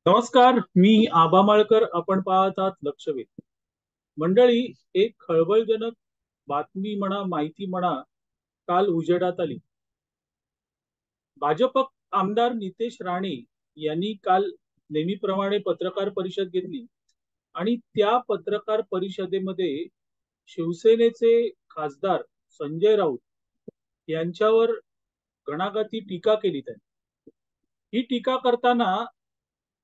नमस्कार, मी आबा माळकर. आपण पाहत आहात लक्षवेध. मंडळी, एक खळबळजनक बातमी म्हणा, माहिती म्हणा, काल उजेडात आली. भाजप आमदार नितेश राणे यांनी काल नेहमीप्रमाणे पत्रकार परिषद घेतली आणि त्या पत्रकार परिषदेमध्ये शिवसेनेचे खासदार संजय राऊत यांच्यावर घणाघाती टीका केली त्यांनी. ही टीका करताना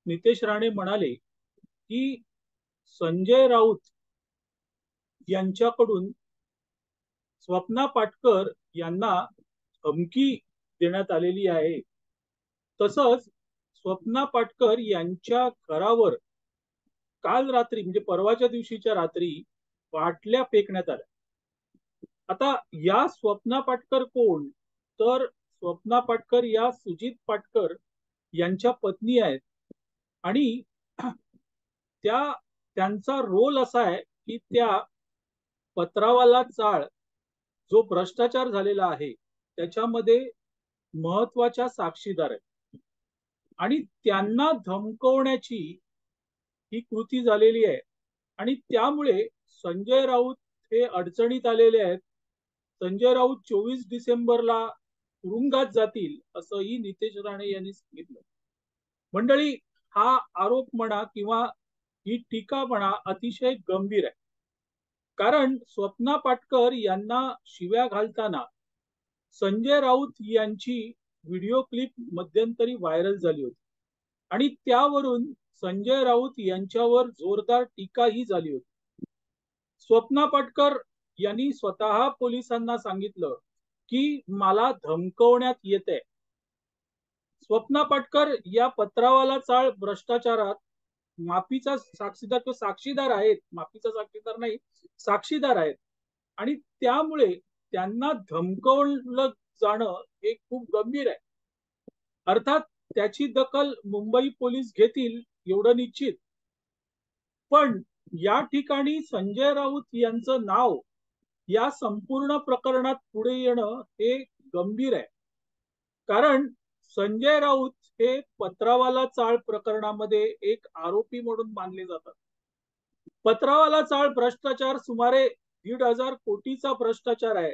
नितेश राणे म्हणाले की संजय राऊत यांच्याकडून स्वप्ना पाटकर यांना धमकी देण्यात आलेली आहे. तसंच स्वप्ना पाटकर यांच्या घरावर काल रात्री म्हणजे परवाच्या दिवशीच्या रात्री बाटल्या फेकण्यात आल्या. आता या स्वप्ना पाटकर कोण? तर स्वप्ना पाटकर या सुजित पाटकर यांच्या पत्नी आहेत आणि त्या त्यांचा रोल असा आहे की त्या पत्रावाला चाळ जो भ्रष्टाचार झालेला आहे त्याच्यामध्ये महत्वाच्या साक्षीदार आहेत आणि त्यांना धमकवण्याची ही कृती झालेली आहे आणि त्यामुळे संजय राऊत हे अडचणीत आलेले आहेत. संजय राऊत 24 डिसेंबरला तुरुंगात जातील असंही नितेश राणे यांनी सांगितलं. मंडळी, हा आरोप म्हणा किंवा ही टीका म्हणा अतिशय गंभीर आहे. कारण स्वप्ना पाटकर यांना शिव्या घालताना संजय राऊत यांची व्हिडिओ क्लिप मध्यंतरी व्हायरल झाली होती आणि त्यावरून संजय राऊत यांच्यावर जोरदार टीकाही झाली होती. स्वप्ना पाटकर यांनी स्वतः पोलिसांना सांगितलं की मला धमकवण्यात येते. स्वप्ना पाटकर या पत्रावाला चाळ भ्रष्टाचारात माफीचा साक्षीदार तो साक्षीदार आहेत, माफीचा साक्षीदार नाही, साक्षीदार आहेत आणि त्यामुळे त्यांना धमकवलं जाणं हे खूप गंभीर आहे. अर्थात त्याची दखल मुंबई पोलीस घेतील एवढं निश्चित. पण या ठिकाणी संजय राऊत यांचं नाव या संपूर्ण प्रकरणात पुढे येणं हे गंभीर आहे. कारण संजय राऊत हे पत्रावाला चाळ प्रकरणामध्ये एक आरोपी म्हणून मानले जातात. पत्रावाला चाळ भ्रष्टाचार सुमारे 1,500 कोटीचा भ्रष्टाचार आहे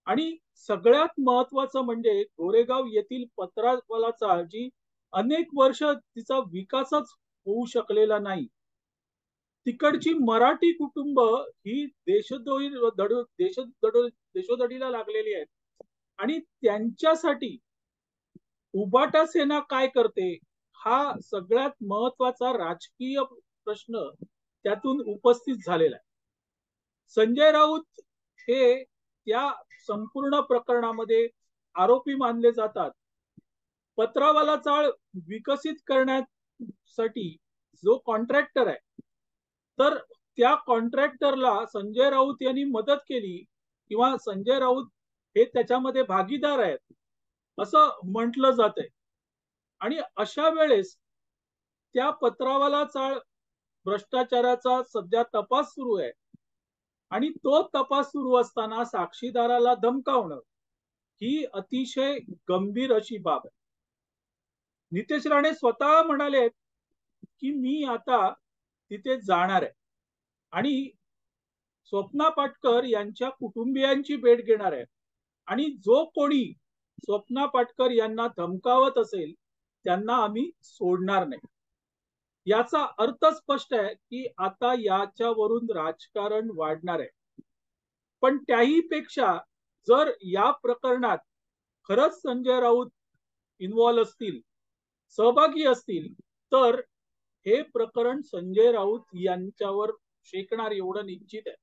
आणि सगळ्यात महत्वाचं म्हणजे गोरेगाव येथील पत्रावाला चाळ जी अनेक वर्ष तिचा विकासच होऊ शकलेला नाही. तिकडची मराठी कुटुंब ही देशोधडीला लागलेली आहेत आणि त्यांच्यासाठी उबाटा सेना काय करते हा सगळ्यात महत्वाचा राजकीय प्रश्न त्यातून उपस्थित झालेला आहे. संजय राऊत हे त्या संपूर्ण प्रकरणामध्ये आरोपी मानले जातात. पत्रावाला चाळ विकसित करण्यासाठी जो कॉन्ट्रॅक्टर आहे तर त्या कॉन्ट्रॅक्टरला संजय राऊत यांनी मदत केली किंवा संजय राऊत हे त्याच्यामध्ये भागीदार आहेत असं म्हटलं जात आहे. आणि अशा वेळेस त्या पत्रावाला चाळ भ्रष्टाचाराचा सध्या तपास सुरू आहे आणि तो तपास सुरू असताना साक्षीदाराला धमकावणं ही अतिशय गंभीर अशी बाब आहे. नितेश राणे स्वतः म्हणाले की मी आता तिथे जाणार आहे आणि स्वप्ना पाटकर यांच्या कुटुंबियांची भेट घेणार आहे आणि जो कोणी स्वप्ना पाटकर यांना धमकावत असेल त्यांना आम्ही सोडणार नाही. याचा अर्थ स्पष्ट आहे की आता याच्यावरून राजकारण वाढणार आहे. पण त्याही पेक्षा जर या प्रकरणात खरंच संजय राऊत इन्व्हॉल्व असतील, सहभागी असतील, तर हे प्रकरण संजय राऊत यांच्यावर शेकणार एवढं निश्चित आहे.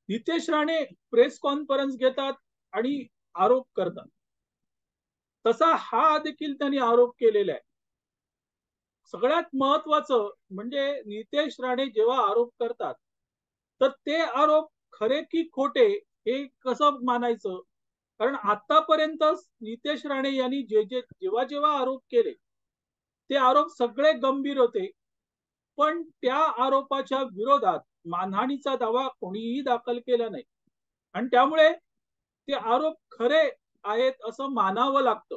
नितेश राणे प्रेस कॉन्फरन्स घेतात आणि आरोप करतात. तसा हा देखील त्यांनी आरोप केलेला आहे. सगळ्यात महत्वाचं म्हणजे नितेश राणे जेव्हा आरोप करतात तर ते आरोप खरे की खोटे हे कसं मानायचं? कारण आतापर्यंत नितेश राणे यांनी जेव्हा जेव्हा आरोप केले ते आरोप सगळे गंभीर होते. पण त्या आरोपाच्या विरोधात मानहानीचा दावा कोणीही दाखल केला नाही आणि त्यामुळे ते आरोप खरे आहेत असं मानावं लागतं.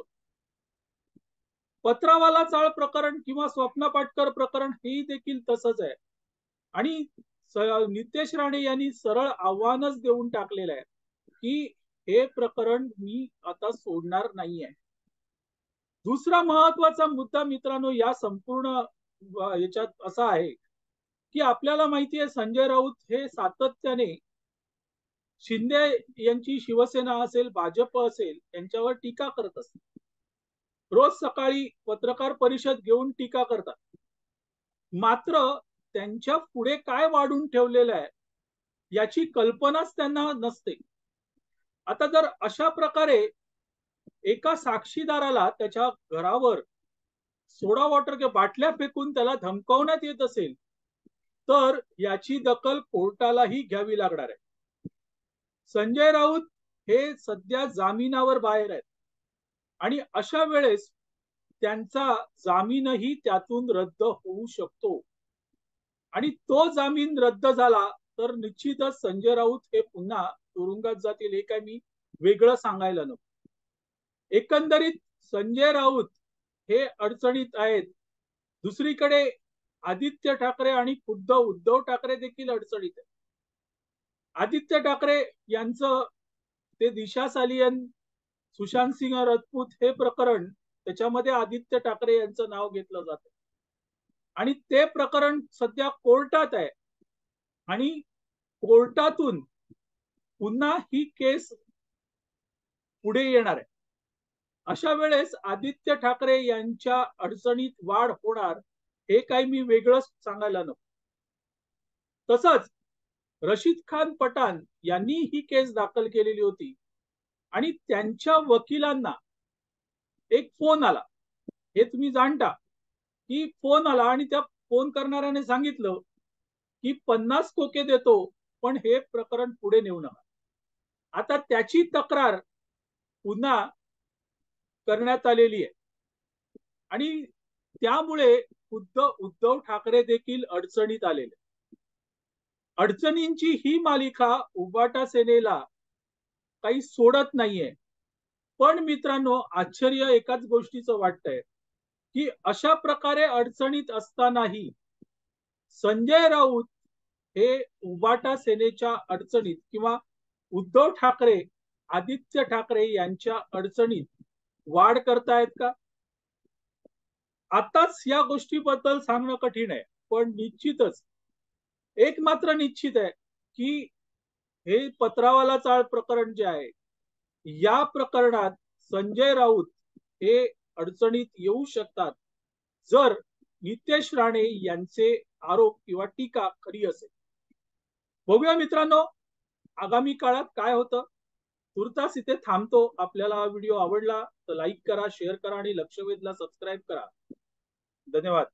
पत्रावाला चाळ प्रकरण किंवा स्वप्ना पाटकर प्रकरण हेही देखील तसंच आहे. आणि नितेश राणे यांनी सरळ आव्हानच देऊन टाकलेलं आहे की हे प्रकरण मी आता सोडणार नाहीये. दुसरा महत्वाचा मुद्दा मित्रांनो या संपूर्ण याच्यात असा आहे की आपल्याला माहिती आहे संजय राऊत हे सातत्याने शिंदे यांची शिवसेना असेल भाजप असेल यांच्यावर टीका करत असतात. रोज सकाळी पत्रकार परिषद घेऊन टीका करतात. मात्र त्यांच्या पुढे काय वाढून ठेवलेलं आहे याची कल्पनाच त्यांना नसते. आता जर अशा प्रकारे एका साक्षीदाराला त्याच्या घरावर सोडा वॉटरच्या बाटल्या फेकून त्याला धमकावण्यात येत असेल तर याची दखल कोर्टालाही घ्यावी लागणार आहे. संजय राऊत हे सध्या जामिनावर बाहेर आहेत आणि अशा वेळेस त्यांचा जामीनही त्यातून रद्द होऊ शकतो आणि तो जामीन रद्द झाला तर निश्चितच संजय राऊत हे पुन्हा तुरुंगात जातील. हे काय मी वेगळं सांगायला नको. एकंदरीत संजय राऊत हे अडचणीत आहेत. दुसरीकडे आदित्य ठाकरे आणि खुद्द उद्धव ठाकरे देखील अडचणीत आहेत. आदित्य ठाकरे यांचं ते दिशा सालियन सुशांत सिंह राजपूत हे प्रकरण त्याच्यामध्ये आदित्य ठाकरे यांचं नाव घेतलं जातं आणि ते प्रकरण सध्या कोर्टात आहे आणि कोर्टातून पुन्हा ही केस पुढे येणार आहे. अशा वेळेस आदित्य ठाकरे यांच्या अडचणीत वाढ होणार हे काही मी वेगळंच सांगायला नको. तसंच रशीद खान पठाण यांनी ही केस दाखल केलेली होती आणि त्यांच्या वकिलांना एक फोन आला. हे तुम्ही जाणता की फोन आला आणि त्या फोन करणाऱ्याने सांगितलं की 50 कोके देतो पण हे प्रकरण पुढे नेऊ नका. आता त्याची तक्रार पुन्हा करण्यात आलेली आहे आणि त्यामुळे खुद्द उद्धव ठाकरे देखील अडचणीत आलेले. अडचणींची ही मालिका उबाटा सेनेला काही सोडत नाहीये. पण मित्रांनो आश्चर्य एकाच गोष्टीचं वाटतंय की अशा प्रकारे अडचणीत असतानाही संजय राऊत हे उबाटा सेनेच्या अडचणीत किंवा उद्धव ठाकरे आदित्य ठाकरे यांच्या अडचणीत वाढ करतायत का? आताच या गोष्टीबद्दल सांगणं कठीण आहे. पण निश्चितच एक मात्र निश्चित आहे की हे पत्रावाला चाळ प्रकरण जे आहे या प्रकरणात संजय राऊत हे अडचणीत येऊ शकतात जर नितेश राणे यांचे आरोप किंवा टीका खरी असेल. बघूया मित्रांनो आगामी काळात काय होतं. तुर्तास इथे थांबतो. आपल्याला हा व्हिडिओ आवडला तर लाईक करा, शेअर करा आणि लक्षवेधला सबस्क्राईब करा. धन्यवाद.